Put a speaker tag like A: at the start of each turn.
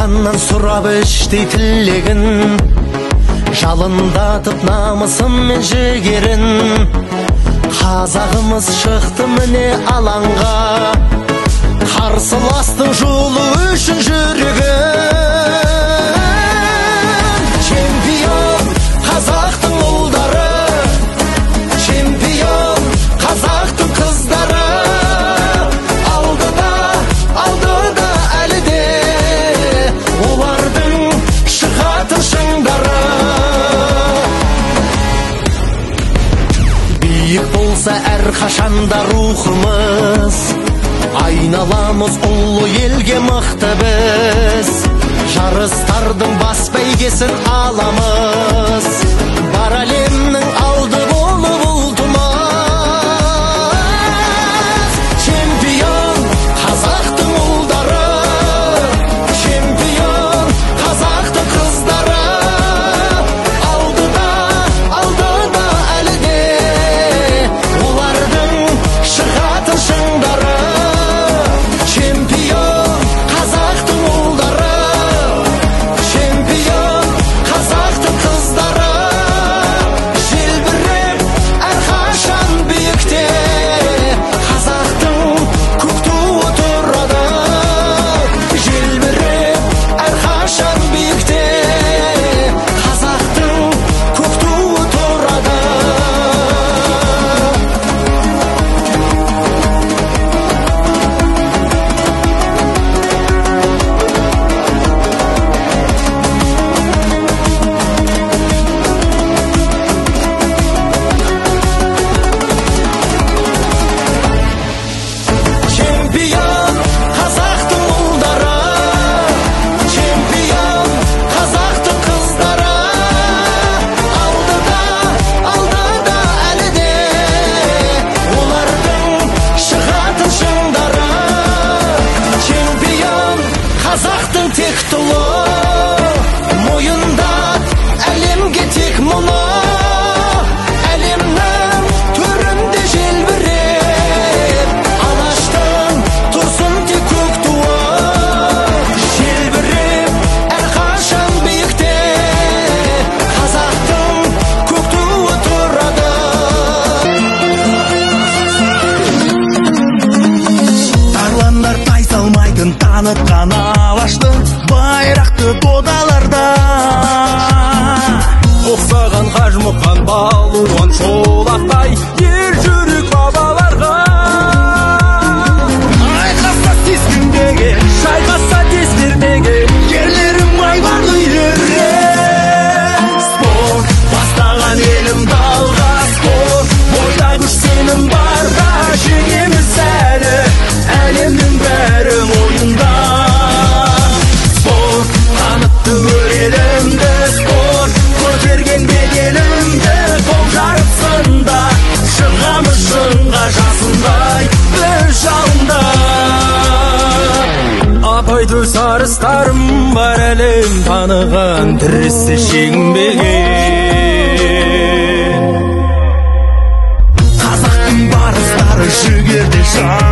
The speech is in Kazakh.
A: Жаратқаннан сұрап іштей тілегін, жалындатып намысын мен жігерін. Қазағымыз шықты міне алаңға, қарсыластың жолы үшін жүрегін. Чемпион қазақтың ұлдары, чемпион қазақтың қыздары. Алдыда әлі де олардың шығатын шыңдары. Биік болса әрқашанда рухымыз, айналамыз ұлы елге мықты біз. Жарыстардың бас бәйгесін аламыз, бар әлемнің алды болып ұлтымыз. Чемпион қазақтың ұлдары, чемпион қазақтың қыздары. Алдыда әлі де олардың шығатын шыңдары. Чемпион қазақтың ұлдары, чемпион қазақтың қыздары. Желбіреп әрқашан биікте қазақтың көк туы тұрады. Желбіреп әрқашан биікте қазақтың көк туы тұрады. Чемпион қазақтың ұлдары, чемпион қазақтың қыздары. Алдыда әлі де олардың шығатын шыңдары. Чемпион қазақтың тек тұлы, мойында әлемге тек мұны. Әлемнің төрінде желбіреп алаштың тұрсын тек көк туы. Желбіреп әрқашан биікте қазақтың көк туы тұрады. Тарландар тайсалмайтын танытқан алаштың байрақты додаларда. Оқсаған қажымұқан балуан шолақтай ер жүрек бабаларға. Айқаса тескіндеге, шайқаса тез бермеге, ерлерім айбарлы ерен. Спорт бастаған елім далға, спорт бойда күш сенім барда. Жеңеміз әлі, әлемнің бәрі мойында. Спорт танытты өрелімді, спорт көтерген беделімді. Қол жарысында шығамыз шыңға жасындай біз жалында. Апай төс арыстарым бар әлем таныған тірісі шеңбеген. Қазақтың барыстары жігерде жан.